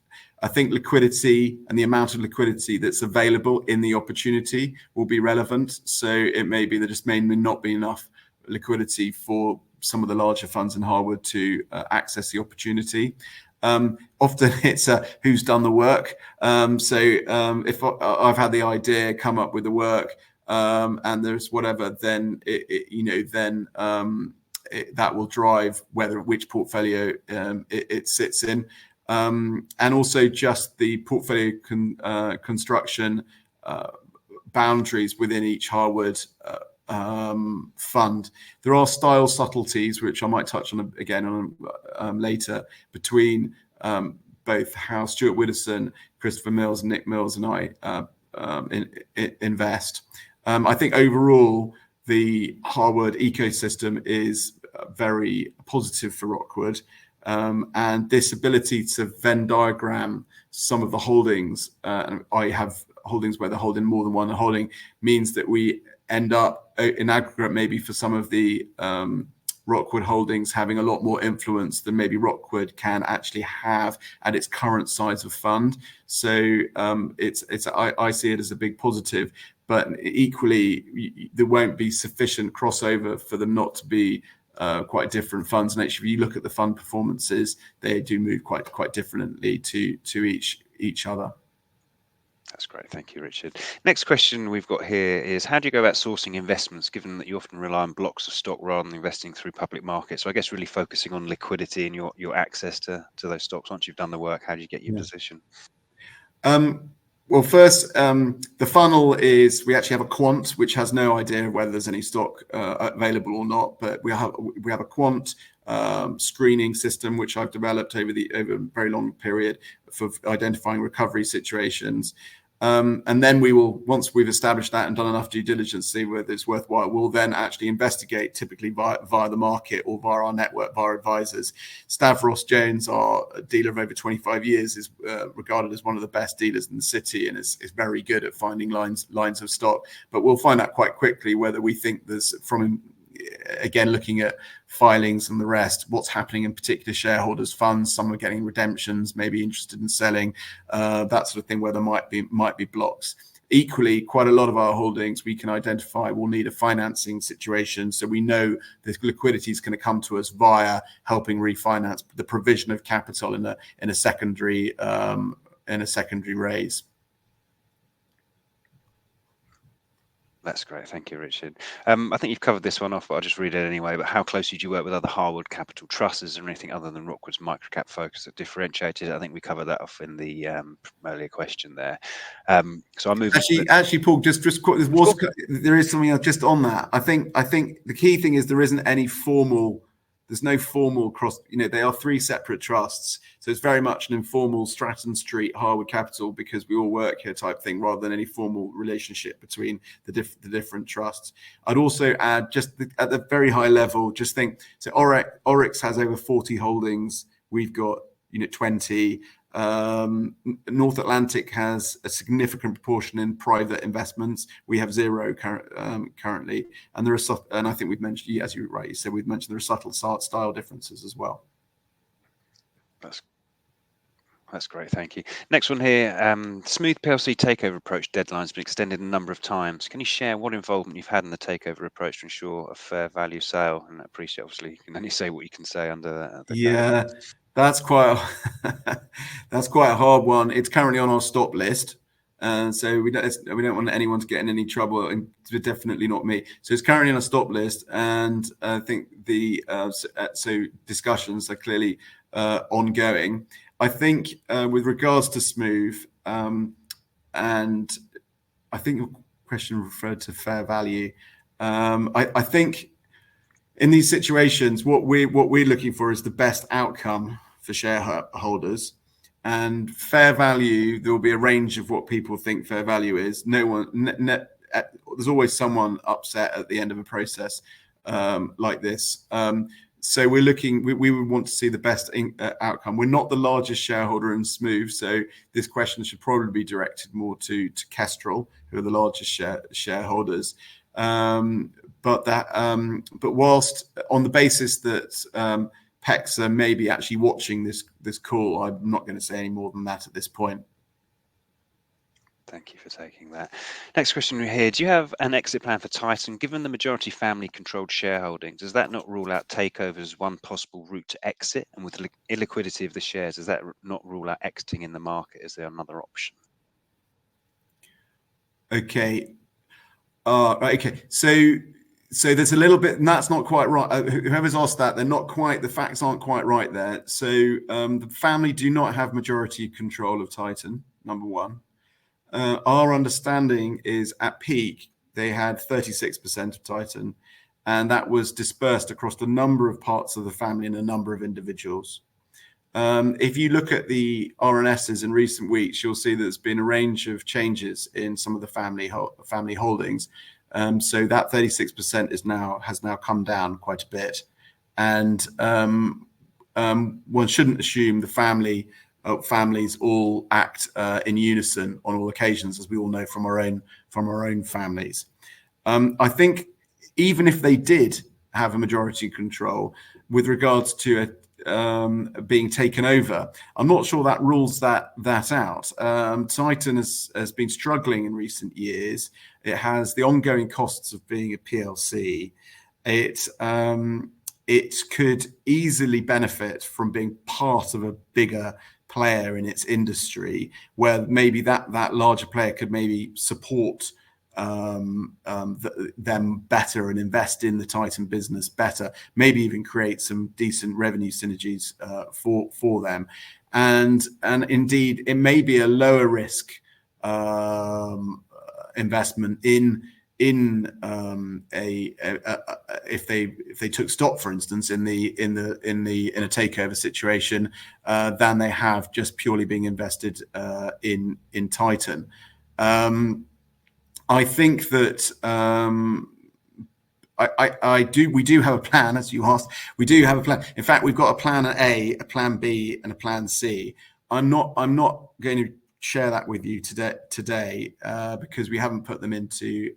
I think liquidity and the amount of liquidity that's available in the opportunity will be relevant. So it may be that just may not be enough liquidity for some of the larger funds in Harwood to access the opportunity. Often it's who's done the work. If I've had the idea, come up with the work, and there's whatever, then that will drive which portfolio it sits in, and also just the portfolio construction boundaries within each Harwood fund. There are style subtleties which I might touch on again later between both how Stuart Widdowson, Christopher Mills, and Nick Mills and I invest. I think overall the Harwood ecosystem is very positive for Rockwood, and this ability to Venn diagram some of the holdings, and I have holdings where they're holding more than one holding, means that we end up in aggregate maybe for some of the Rockwood holdings having a lot more influence than maybe Rockwood can actually have at its current size of fund. So I see it as a big positive, but equally there won't be sufficient crossover for them not to be quite different funds. And actually, if you look at the fund performances, they do move quite differently to each other. That's great. Thank you, Richard. Next question we've got here is, how do you go about sourcing investments, given that you often rely on blocks of stock rather than investing through public markets? So I guess really focusing on liquidity and your access to those stocks. Once you've done the work, how do you get your position? Well, first, the funnel is, we actually have a quant which has no idea whether there's any stock available or not, but we have a quant screening system which I've developed over a very long period for identifying recovery situations. And then we will, once we've established that and done enough due diligence to see whether it's worthwhile, we'll then actually investigate, typically via the market or via our network, via advisors. Stavros Jones, our dealer of over 25 years, is regarded as one of the best dealers in the city and is very good at finding lines of stock. But we'll find out quite quickly whether we think there's, from again looking at filings and the rest, what's happening in particular shareholders' funds. Some are getting redemptions, maybe interested in selling, that sort of thing, where there might be blocks. Equally, quite a lot of our holdings we can identify will need a financing situation, so we know this liquidity is going to come to us via helping refinance, the provision of capital in a secondary raise. That's great. Thank you, Richard. I think you've covered this one off, but I'll just read it anyway. But how closely do you work with other Harwood capital trusts? Is there anything other than Rockwood's microcap focus that differentiated? I think we covered that off in the earlier question there. So I'll move. Actually, Paul, just there is something else just on that. I think the key thing is there isn't any formal. There's no formal cross. They are three separate trusts, so it's very much an informal Stratton Street Harwood Capital, because we all work here type thing, rather than any formal relationship between the different trusts. I'd also add, just at the very high level, just think, so Oryx has over 40 holdings. We've got 20. North Atlantic has a significant proportion in private investments. We have 0 currently, and there are, and I think we've mentioned, as you rightly said, we've mentioned there are subtle style differences as well. That's great, thank you. Next one here, smooth PLC takeover approach deadline's been extended a number of times. Can you share what involvement you've had in the takeover approach to ensure a fair value sale? And I appreciate, obviously, you can only say what you can say under the yeah. That's quite a hard one. It's currently on our stop list, and so we don't want anyone to get in any trouble, and definitely not me. So it's currently on a stop list, and I think so discussions are clearly ongoing. I think with regards to smooth, and I think your question referred to fair value. I think in these situations, what we're looking for is the best outcome for shareholders, and fair value. There will be a range of what people think fair value is. There's always someone upset at the end of a process like this. So we're looking. We would want to see the best outcome. We're not the largest shareholder in Smooth, so this question should probably be directed more to Kestrel, who are the largest shareholders. But whilst on the basis that PEXA may be actually watching this call, I'm not going to say any more than that at this point. Thank you for taking that. Next question we here. Do you have an exit plan for Titan? Given the majority family-controlled shareholdings, does that not rule out takeover as one possible route to exit? And with the illiquidity of the shares, does that not rule out exiting in the market? Is there another option? Okay. Right. Okay. So there's a little bit, and that's not quite right. Whoever's asked that, they're not quite. The facts aren't quite right there. So the family do not have majority control of Titan. Number one. Our understanding is at peak, they had 36% of Titan, and that was dispersed across a number of parts of the family and a number of individuals. If you look at the RNSs in recent weeks, you'll see that there's been a range of changes in some of the family holdings. So that 36% has now come down quite a bit, and one shouldn't assume the families all act in unison on all occasions, as we all know from our own families. I think even if they did have a majority control with regards to being taken over, I'm not sure that rules that out. Titan has been struggling in recent years. It has the ongoing costs of being a PLC. It could easily benefit from being part of a bigger player in its industry, where maybe that larger player could maybe support them better and invest in the Titan business better, maybe even create some decent revenue synergies for them, and indeed it may be a lower risk investment if they took stock, for instance, in a takeover situation, than they have just purely being invested in Titan. I think that we do have a plan, as you asked. We do have a plan. In fact, we've got a plan A, a plan B, and a plan C. I'm not going to share that with you today because we haven't put them into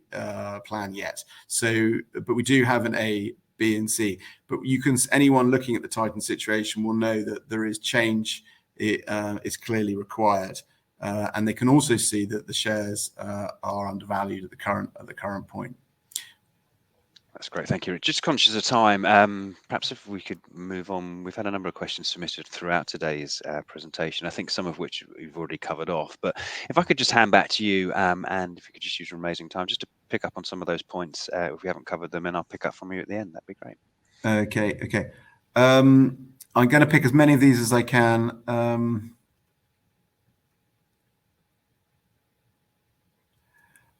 plan yet. But we do have an A, B, and C. But anyone looking at the Titan situation will know that there is change. It's clearly required, and they can also see that the shares are undervalued at the current point. That's great. Thank you. Just conscious of time, perhaps if we could move on. We've had a number of questions submitted throughout today's presentation, I think some of which we've already covered off. But if I could just hand back to you, and if you could just use your amazing time just to pick up on some of those points, if we haven't covered them, and I'll pick up from you at the end, that'd be great. Okay. I'm going to pick as many of these as I can.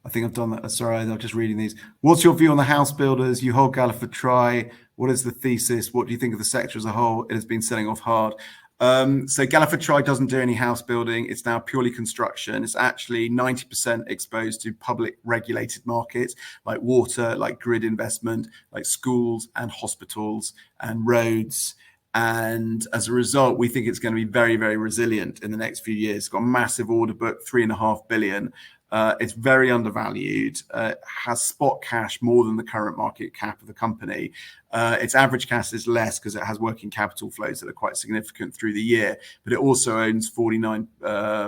I think I've done that. Sorry, I'm just reading these. What's your view on the house builders? You hold Galliford Try. What is the thesis? What do you think of the sector as a whole? It has been selling off hard. So Galliford Try doesn't do any house building. It's now purely construction. It's actually 90% exposed to public regulated markets like water, like grid investment, like schools and hospitals and roads. And as a result, we think it's going to be very, very resilient in the next few years. It's got a massive order book, 3.5 billion. It's very undervalued, has spot cash more than the current market cap of the company. Its average cash is less because it has working capital flows that are quite significant through the year, but it also owns 49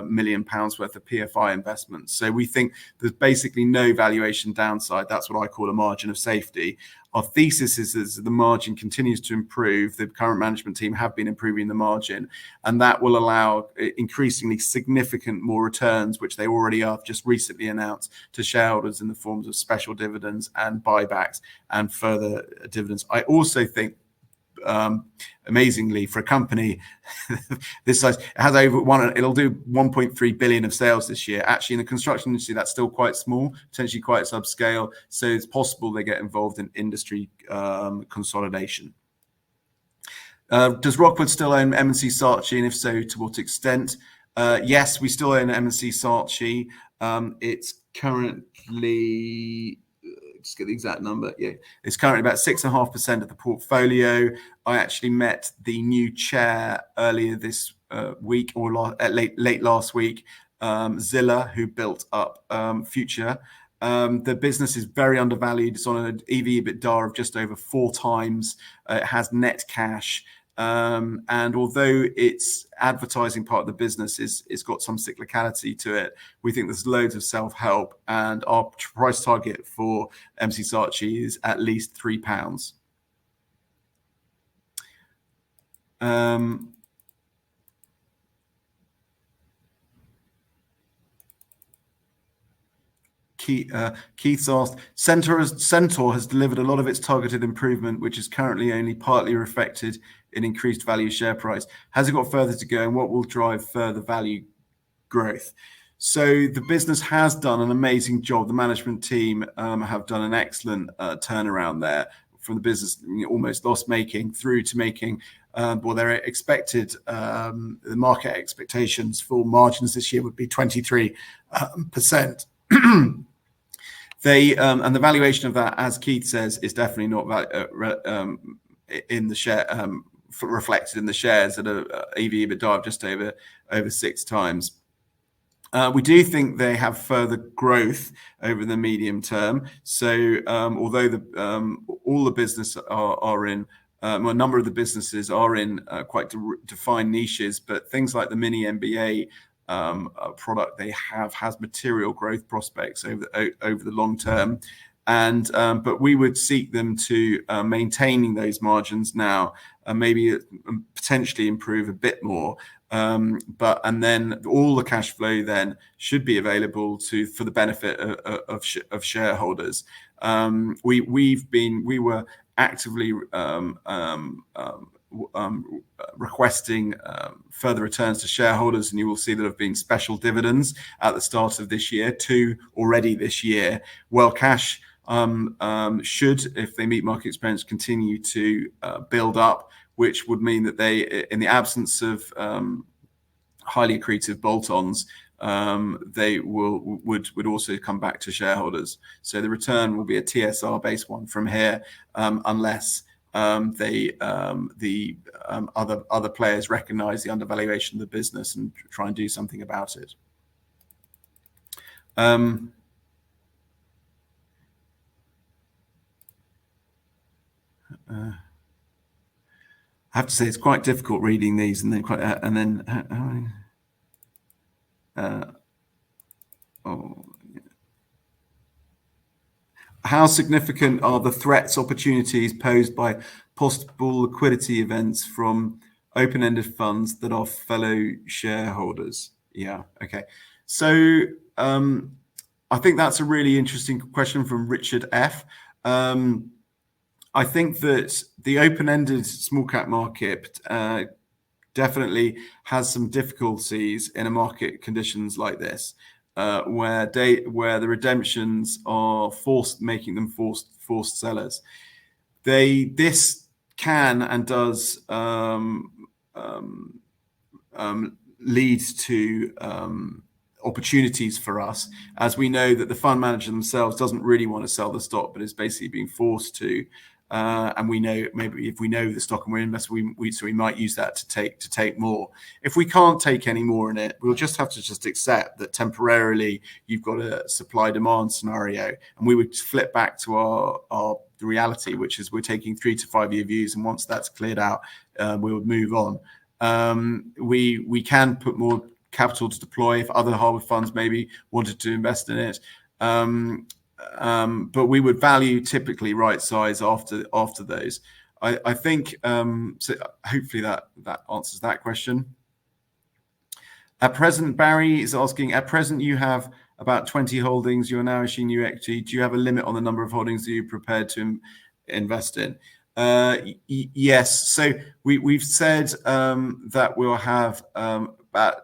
million pounds worth of PFI investments. So we think there's basically no valuation downside. That's what I call a margin of safety. Our thesis is that the margin continues to improve. The current management team have been improving the margin, and that will allow increasingly significant more returns, which they already have just recently announced to shareholders in the forms of special dividends and buybacks and further dividends. I also think, amazingly, for a company this size, it'll do 1.3 billion of sales this year. Actually, in the construction industry, that's still quite small, potentially quite subscale. So it's possible they get involved in industry consolidation. Does Rockwood still own M&C Saatchi, and if so, to what extent? Yes, we still own M&C Saatchi. It's currently, just get the exact number. Yeah, it's currently about 6.5% of the portfolio. I actually met the new chair earlier this week, or late last week, Zilla, who built up Future. The business is very undervalued. It's on an EV/EBITDA of just over 4 times. It has net cash. And although its advertising part of the business is got some cyclicality to it, we think there's loads of self-help, and our price target for MC Saatchi is at least £3. Keith's asked, Centaur has delivered a lot of its targeted improvement, which is currently only partly reflected in increased value share price. Has it got further to go, and what will drive further value growth? So the business has done an amazing job. The management team have done an excellent turnaround there from the business, almost loss-making through to making well, their expected the market expectations for margins this year would be 23%. They and the valuation of that, as Keith says, is definitely not in the share reflected in the shares at a EV/EBITDA of just over 6 times. We do think they have further growth over the medium term. So although all the business are in a number of the businesses are in quite defined niches, but things like the mini MBA product they has material growth prospects over the long term, and but we would seek them to maintaining those margins now, and maybe potentially improve a bit more. And then all the cash flow then should be available for the benefit of shareholders. We were actively requesting further returns to shareholders, and you will see there have been special dividends at the start of this year, 2 already this year. Well, cash should, if they meet market experience, continue to build up, which would mean that they, in the absence of highly accretive bolt-ons, they would also come back to shareholders. So the return will be a TSR based one from here, unless other players recognise the undervaluation of the business and try and do something about it. I have to say it's quite difficult reading these, and then how significant are the threats, opportunities posed by possible liquidity events from open-ended funds that are fellow shareholders? Yeah, okay. So I think that's a really interesting question from Richard F. I think that the open-ended small cap market definitely has some difficulties in a market conditions like this, where the redemptions are making them forced sellers. This can and does lead to opportunities for us, as we know that the fund manager themselves doesn't really want to sell the stock, but is basically being forced to. And we know, maybe if we know the stock and we're invested, we might use that to take more. If we can't take any more in it, we'll just have to accept that temporarily you've got a supply demand scenario, and we would flip back to the reality, which is we're taking 3 to 5 year views, and once that's cleared out, we would move on. We can put more capital to deploy if other Harvard funds maybe wanted to invest in it. But we would value typically right size after those. I think so. Hopefully that answers that question. At present, Barry is asking, at present you have about 20 holdings. You are now issuing new equity. Do you have a limit on the number of holdings that you're prepared to invest in? Yes. So we've said that we'll have about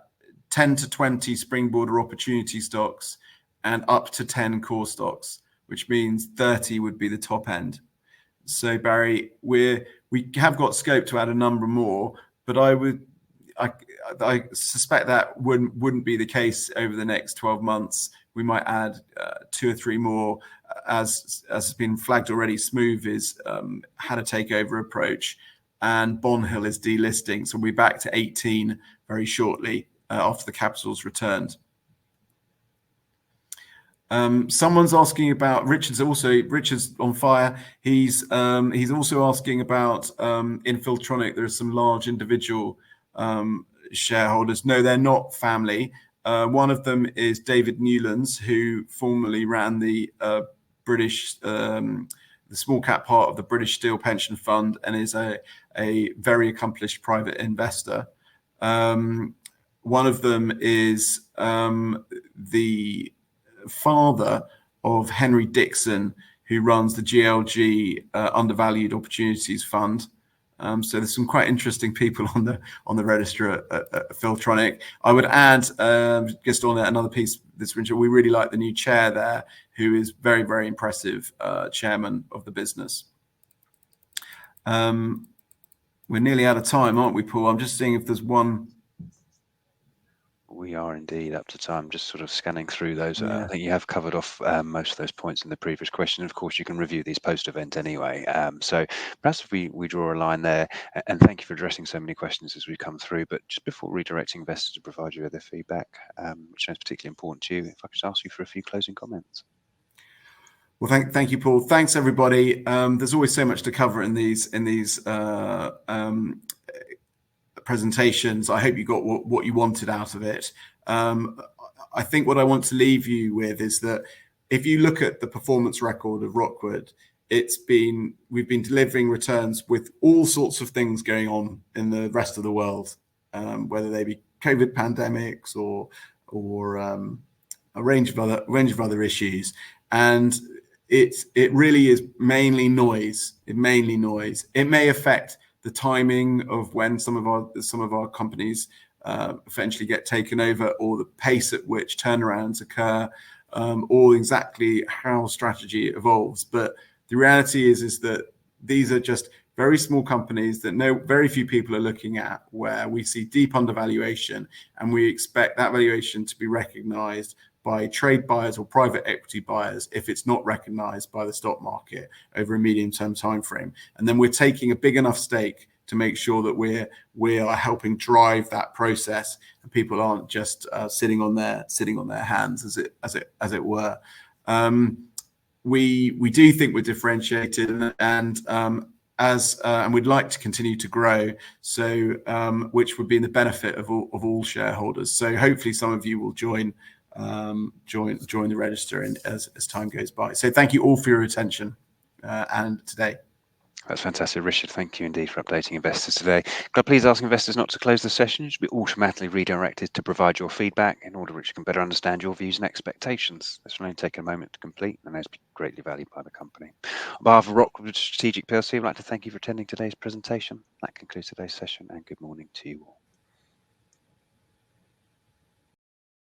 10 to 20 springboard or opportunity stocks and up to 10 core stocks, which means 30 would be the top end. So Barry, we have got scope to add a number more, but I suspect that wouldn't be the case over the next 12 months. We might add 2 or 3 more, as has been flagged already. Smooth had a takeover approach, and Bonhill is delisting, so we'll be back to 18 very shortly after the capital's returned. Someone's asking about Richard's on fire. He's also asking about in Filtronic there are some large individual shareholders. No, they're not family. One of them is David Newlands, who formerly ran the British the small cap part of the British Steel Pension Fund and is a very accomplished private investor. One of them is the father of Henry Dixon, who runs the GLG Undervalued Opportunities Fund. So there's some quite interesting people on the register at Filtronic. I would add just on another piece this winter, we really like the new chair there, who is very, very impressive chairman of the business. We're nearly out of time, aren't we, Paul? I'm just seeing if there's one. We are indeed up to time, just sort of scanning through those. Yeah. I think you have covered off most of those points in the previous question. Of course, you can review these post-event anyway. So perhaps if we draw a line there, and thank you for addressing so many questions as we come through, but just before redirecting investors to provide you with their feedback, which is particularly important to you, if I could just ask you for a few closing comments. Well, thank you, Paul. Thanks, everybody. There's always so much to cover in these presentations. I hope you got what you wanted out of it. I think what I want to leave you with is that if you look at the performance record of Rockwood, we've been delivering returns with all sorts of things going on in the rest of the world, whether they be COVID pandemics or a range of other issues, and it really is mainly noise. It may affect the timing of when some of our companies eventually get taken over, or the pace at which turnarounds occur, or exactly how strategy evolves. But the reality is that these are just very small companies that very few people are looking at, where we see deep undervaluation, and we expect that valuation to be recognized by trade buyers or private equity buyers if it's not recognized by the stock market over a medium-term time frame. And then we're taking a big enough stake to make sure that we are helping drive that process, and people aren't just sitting on their hands, as it were. We do think we're differentiated, and we'd like to continue to grow, so which would be in the benefit of all shareholders. So hopefully some of you will join the register as time goes by. So thank you all for your attention and today. That's fantastic, Richard. Thank you indeed for updating investors today. Could I please ask investors not to close the session? You should be automatically redirected to provide your feedback in order which you can better understand your views and expectations. This will only take a moment to complete and is greatly valued by the company. On behalf of Rockwood Strategic PLC, I'd like to thank you for attending today's presentation. That concludes today's session, and good morning to you all.